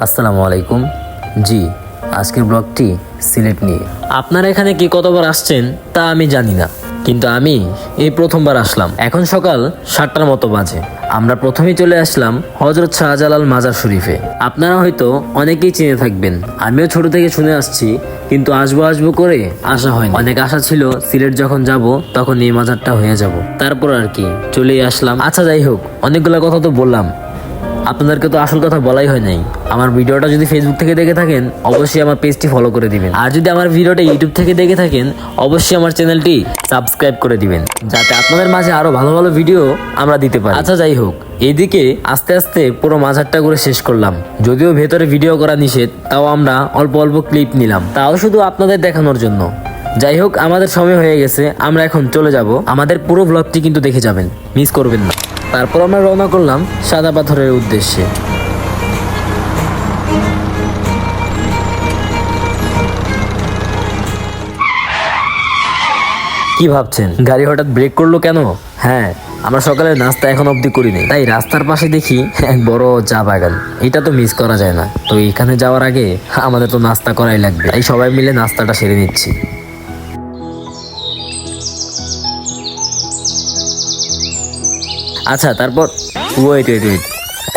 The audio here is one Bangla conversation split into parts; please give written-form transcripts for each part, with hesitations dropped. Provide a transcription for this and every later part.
আসসালামু আলাইকুম। জি, আজকের ব্লগটি সিলেট নিয়ে। আপনারা এখানে কি কতবার আসছেন তা আমি জানি না, কিন্তু আমি এই প্রথমবার আসলাম। এখন সকাল 7টার মতো বাজে। আমরা প্রথমেই চলে আসলাম হযরত শাহজালাল মাজার শরীফে। আপনারা হয়তো অনেকেই চিনে থাকবেন, আমিও ছোট থেকে শুনে আসছি, কিন্তু আসবো আসবো করে আসা হয়নি। অনেক আশা ছিল সিলেট যখন যাব তখন এই মাজারটা হয়ে যাব, তারপর আর কি চলেই আসলাম। আচ্ছা যাই হোক, অনেকগুলো কথা তো বললাম, আপনাদেরকে তো আসল কথা বলাই হয় নাই। আমার ভিডিওটা যদি ফেসবুক থেকে দেখে থাকেন অবশ্যই আমার পেজটি ফলো করে দিবেন, আর যদি আমার ভিডিওটা ইউটিউব থেকে দেখে থাকেন অবশ্যই আমার চ্যানেলটি সাবস্ক্রাইব করে দিবেন, যাতে আপনাদের মাঝে আরো ভালো ভালো ভিডিও আমরা দিতে পারি। আচ্ছা যাই হোক, এইদিকে আস্তে আস্তে পুরো মাজারটা করে শেষ করলাম। যদিও ভেতরে ভিডিও করা নিষেধ, তাও আমরা অল্প অল্প ক্লিপ নিলাম, তাও শুধু আপনাদের দেখানোর জন্য। যাই হোক, আমাদের সময় হয়ে গেছে, আমরা এখন চলে যাব। আমাদের পুরো ব্লগটি কিন্তু দেখে যাবেন, মিস করবেন না। তারপর আমরা রওনা করলাম সাদা পাথরের উদ্দেশ্যে। কি ভাবছেন গাড়ি হঠাৎ ব্রেক করলো কেন? হ্যাঁ, আমরা সকালে নাস্তা এখন অবধি করিনি, তাই রাস্তার পাশে দেখি এক বড় চা বাগান। এটা তো মিস করা যায় না। তো এখানে যাওয়ার আগে আমাদের তো নাস্তা করাই লাগবে, তাই সবাই মিলে নাস্তাটা সেরে নিচ্ছি। আচ্ছা, তারপর ওয়েট,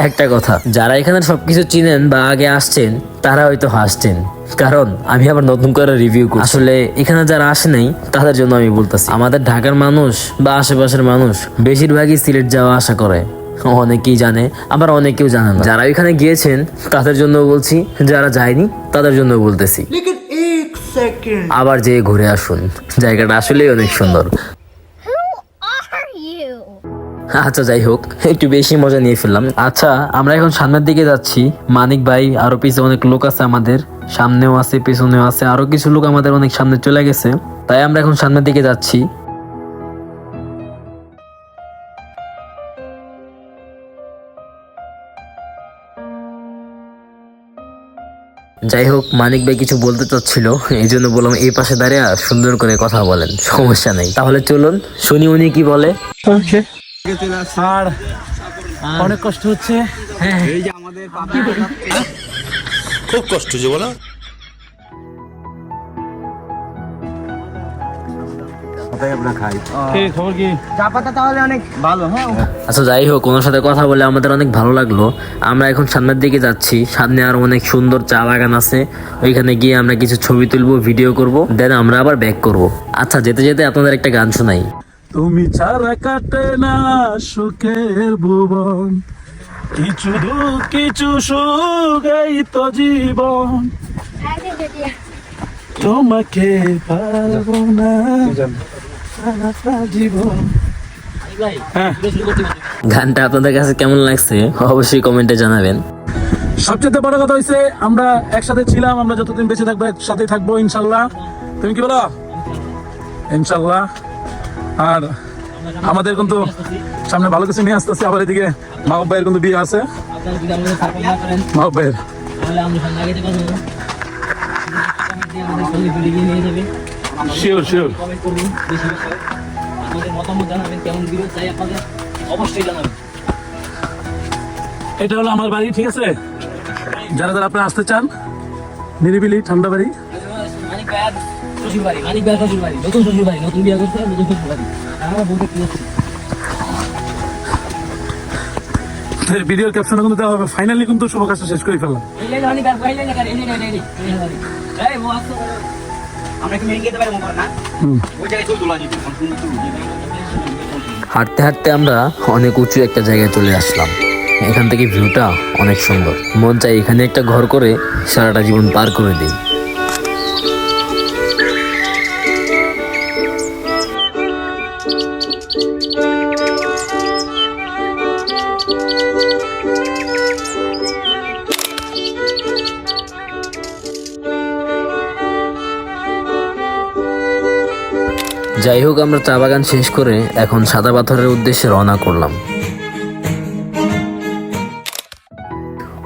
একটা কথা, যারা এখানে সবকিছু চিনেন বা আগে আসছেন তারা হয়তো হাসছেন, কারণ আমি আবার নতুন করে রিভিউ করি। আসলে এখানে যারা আসে নাই তাদের জন্য আমি বলতেছি। আমাদের ঢাকার মানুষ বা আশেপাশের মানুষ বেশিরভাগই সিলেট যাওয়া আশা করে, অনেকেই জানে আবার অনেকেও জানে না। যারা এখানে গিয়েছেন তাদের জন্য বলছি, যারা যায়নি তাদের জন্য বলতেছি। আবার যেয়ে ঘুরে আসুন, জায়গাটা আসলেই অনেক সুন্দর। আচ্ছা যাই হোক, একটু বেশি মজা নিয়ে ফেললাম। আচ্ছা, আমরা এখন সামনের দিকে যাচ্ছি। মানিক ভাই আরো পিছনে অনেক লোক আছে, আমাদের সামনেও আছে পিছনেও আছে, আরো কিছু লোক আমাদের অনেক সামনে চলে গেছে, তাই আমরা এখন সামনের দিকে যাচ্ছি। যাই হোক, মানিক ভাই কিছু বলতে চাচ্ছিল, এই জন্য বললাম এই পাশে দাঁড়িয়ে সুন্দর করে কথা বলেন, সমস্যা নেই। তাহলে চলুন শুনি উনি কি বলে। আর অনেক কষ্ট হচ্ছে। হ্যাঁ, এই যে আমাদের খুব কষ্ট হচ্ছে বলো। খবর কি? চা পাতা তাহলে অনেক ভালো। হ্যাঁ, আচ্ছা যাই হোক, ওনার সাথে কথা বলে আমাদের অনেক ভালো লাগলো। আমরা এখন সামনের দিকে যাচ্ছি, সামনে আরো অনেক সুন্দর চা বাগান আছে, ওইখানে গিয়ে আমরা কিছু ছবি তুলবো, ভিডিও করব, দেন আমরা আবার ব্যাক করব। আচ্ছা, যেতে যেতে আপনাদের একটা গান শোনাই। তুমি ছাড়া কাটে না সুখের ভুবন, কিছু দুঃখ কিছু সুখ, এই তো জীবন, তোমাকে পারবো না সারাটা জীবন। গানটা আপনাদের কাছে কেমন লাগছে অবশ্যই কমেন্টে জানাবেন। সবচেয়ে বড় কথা হয়েছে আমরা একসাথে ছিলাম, আমরা যতদিন বেঁচে থাকবো একসাথে থাকবো ইনশাল্লাহ। তুমি কি বলো? ইনশাল্লাহ। আর আমাদের কিন্তু সামনে ভালো কিছু নিয়ে আসতেছে। আবার এদিকে মাহবুব ভাইয়ের কিন্তু বিয়ে আছে। মাহবুব ভাইয়ের শিওর শিওর। এটা হলো আমার বাড়ি, ঠিক আছে? যারা যারা আপনারা আসতে চান, নিরিবিলি ঠান্ডা বাড়ি। ভিডিওর ক্যাপশনে কিন্তু দেওয়া হবে। ফাইনালি কিন্তু শুভ কাজটা শেষ করে ফেললাম। হাঁটতে হাঁটতে আমরা অনেক উঁচু একটা জায়গায় চলে আসলাম। এখান থেকে ভিউটা অনেক সুন্দর, মন চাই এখানে একটা ঘর করে সারাটা জীবন পার করে দিই। যাই হোক, আমরা চা বাগান শেষ করে এখন সাদা পাথরের উদ্দেশ্যে রওনা করলাম।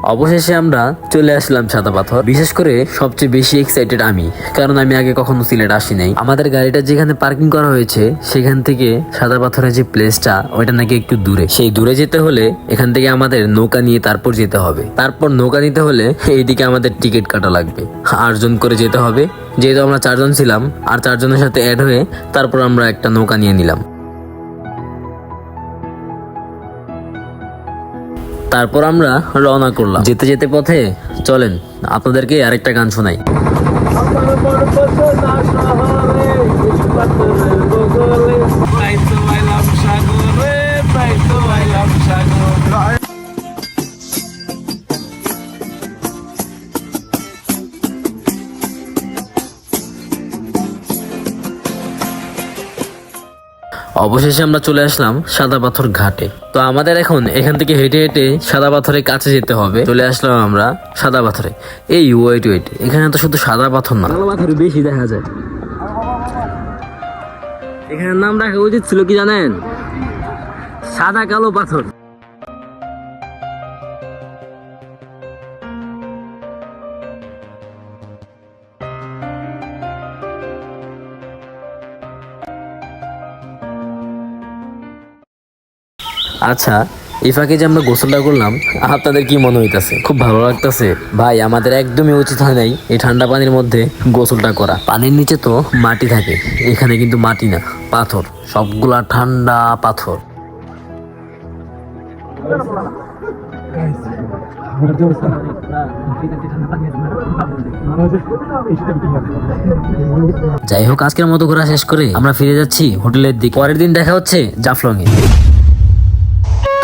অবশেষে আমরা চলে আসলাম সাদা পাথর। বিশেষ করে সবচেয়ে বেশি এক্সাইটেড আমি, কারণ আমি আগে কখনো সিলেট আসি নাই। আমাদের গাড়িটা যেখানে পার্কিং করা হয়েছে সেখান থেকে সাদা পাথরের যে প্লেসটা ওইটা নাকি একটু দূরে। সেই দূরে যেতে হলে এখান থেকে আমাদের নৌকা নিয়ে তারপর যেতে হবে। তারপর নৌকা নিতে হলে এইদিকে আমাদের টিকিট কাটা লাগবে, 8 জন করে যেতে হবে। যেহেতু আমরা 4 জন ছিলাম, আর 4 জনের সাথে অ্যাড হয়ে তারপর আমরা একটা নৌকা নিয়ে নিলাম। তারপর আমরা রওনা করলাম। যেতে যেতে পথে চলেন আপনাদেরকে আরেকটা গান শোনাই। অবশেষে আমরা চলে আসলাম সাদা পাথর ঘাটে। তো আমাদের এখন এখান থেকে হেঁটে হেঁটে সাদা পাথরের কাছে যেতে হবে। চলে আসলাম আমরা সাদা পাথরে। এই ওয়েট ওয়েট, এখানে তো শুধু সাদা পাথর না, কালো পাথর বেশি দেখা যায়। এখানে নাম রাখা উচিত ছিল কি জানেন? সাদা কালো পাথর। আচ্ছা, এই ফাঁকে যে আমরা গোসলটা করলাম, আপনাদের কি মনে হইতাছে? খুব ভালো লাগতেছে? ভাই, আমাদের একদমই উচিত হয় নাই এই ঠান্ডা পানির মধ্যে গোসলটা করা। পানির নিচে তো মাটি থাকে, এখানে কিন্তু মাটি না, পাথর, সবগুলা ঠান্ডা পাথর। যাই হোক, আজকের মতো ঘোরা শেষ করে আমরা ফিরে যাচ্ছি হোটেলের দিকে। পরের দিন দেখা হচ্ছে জাফলং এ।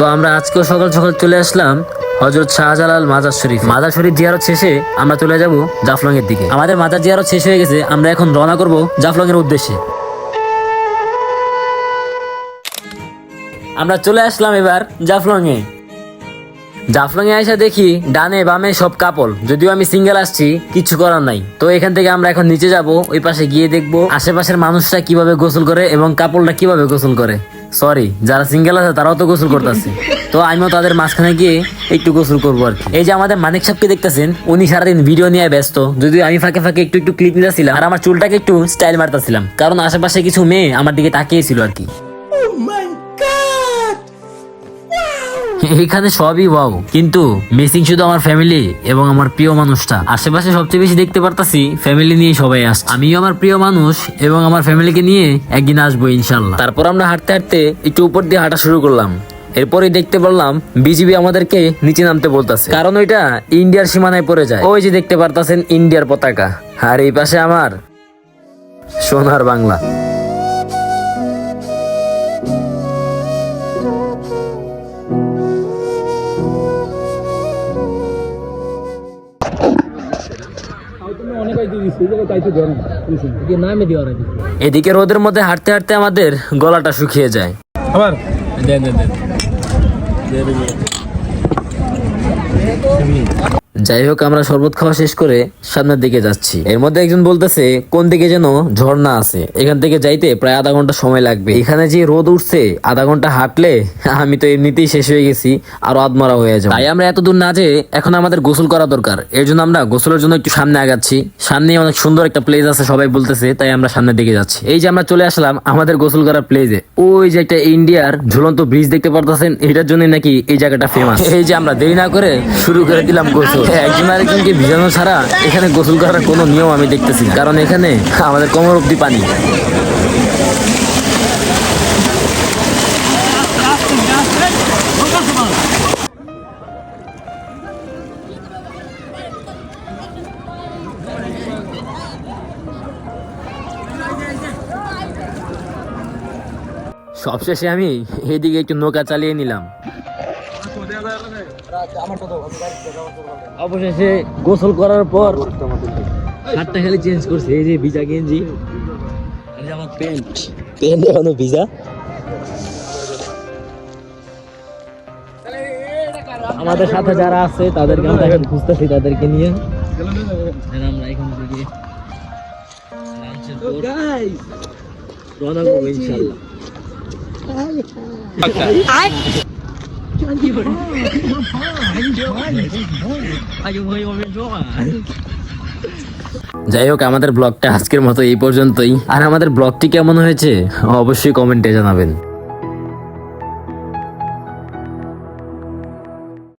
তো আমরা আজকেও সকাল সকাল চলে আসলাম হযরত শাহজালাল মাজার শরীফ। মাজার শরীফ জিয়ারত শেষে আমরা চলে যাব জাফলং এর দিকে। আমাদের মাজার জিয়ারত শেষ হয়ে গেছে, আমরা এখন রওনা করব জাফলং এর উদ্দেশ্যে। আমরা চলে আসলাম এবার জাফলং এ। জাফলং এ আইসা দেখি ডানে বামে সব কাপল, যদিও আমি সিঙ্গেল আসছি, কিছু করার নাই। তো এখান থেকে আমরা এখন নিচে যাব, ওই পাশে গিয়ে দেখবো আশেপাশের মানুষরা কিভাবে গোসল করে এবং কাপলরা কিভাবে গোসল করে। সরি, যারা সিঙ্গেল আছে তারাও তো গোসল করতেছে, তো আমিও তাদের মাঝখানে গিয়ে একটু গোসল করবো আর কি। এই যে আমাদের মানিক সাহেবকে দেখতেছেন, উনি সারাদিন ভিডিও নিয়ে ব্যস্ত, যদিও আমি ফাঁকে ফাঁকে একটু একটু ক্লিপ নিতেছিলাম আর আমার চুলটাকে একটু স্টাইল মারতেছিলাম, কারণ আশেপাশে কিছু মেয়ে আমার দিকে তাকিয়েছিল আর কি। এখানে সবই ওয়াও, কিন্তু মিসিং শুধু আমার ফ্যামিলি এবং আমার প্রিয় মানুষটা। আশেপাশে সবচেয়ে বেশি দেখতে পারতাছি ফ্যামিলি নিয়ে সবাই আসছে। আমিও আমার প্রিয় মানুষ এবং আমার ফ্যামিলিকে নিয়ে একদিন আসবো ইনশাল্লাহ। তারপর আমরা হাঁটতে হাঁটতে একটু উপর দিয়ে হাঁটা শুরু করলাম। এরপরে দেখতে পারলাম বিজিবি আমাদেরকে নিচে নামতে বলতেছে, কারণ ওইটা ইন্ডিয়ার সীমানায় পড়ে যায়। ওই যে দেখতে পারতাছেন ইন্ডিয়ার পতাকা, আর এই পাশে আমার সোনার বাংলা। এদিকে রোদের মধ্যে হাঁটতে হাঁটতে আমাদের গলাটা শুকিয়ে যায়। আবার যাই হোক, আমরা শরবত খাওয়া শেষ করে সামনের দিকে যাচ্ছি। এর মধ্যে একজন বলতেছে কোন দিকে যেন ঝর্ণা আছে, এখান থেকে যাইতে প্রায় আধা ঘন্টা সময় লাগবে। এখানে যে রোদ উঠছে, আধা ঘন্টা হাঁটলে আমি তো এমনিতেই শেষ হয়ে গেছি, আরো আধমরা হয়ে যাবে। তাই আমরা এত দূর না যেয়ে এখন আমাদের গোসল করা দরকার। এর জন্য আমরা গোসলের জন্য একটু সামনে আগাচ্ছি। সামনে অনেক সুন্দর একটা প্লেস আছে সবাই বলতেছে, তাই আমরা সামনের দিকে যাচ্ছি। এই যে আমরা চলে আসলাম আমাদের গোসল করার প্লেসে। ওই যে একটা ইন্ডিয়ার ঝুলন্ত ব্রিজ দেখতে পারতেছেন, এটার জন্য নাকি এই জায়গাটা ফেমাস। এই যে আমরা দেরি না করে শুরু করে দিলাম গোসল। একজন আরেকজনকে ভিজানো ছাড়া এখানে গোসল করার কোনো নিয়ম আমি দেখতেছি না, কারণ এখানে আমাদের কোমর অব্দি পানি। সবশেষে আমি এদিকে একটু নৌকা চালিয়ে নিলাম। অবশেষে গোসল করার পর শার্টটা খালি চেঞ্জ করছে, এই যে ভিজা গেঞ্জি, আমার প্যান্ট এখনো ভিজা। আমাদের সাথে যারা আছে তাদেরকে আমরা এখন খুঁজতেছি, তাদেরকে নিয়ে আমরা এখান থেকে রওনা করবো ইনশাল্লাহ। যাই হোক, আমাদের ব্লগটা আজকের মতো এই পর্যন্তই। আর আমাদের ব্লগটি কেমন হয়েছে অবশ্যই কমেন্টে জানাবেন।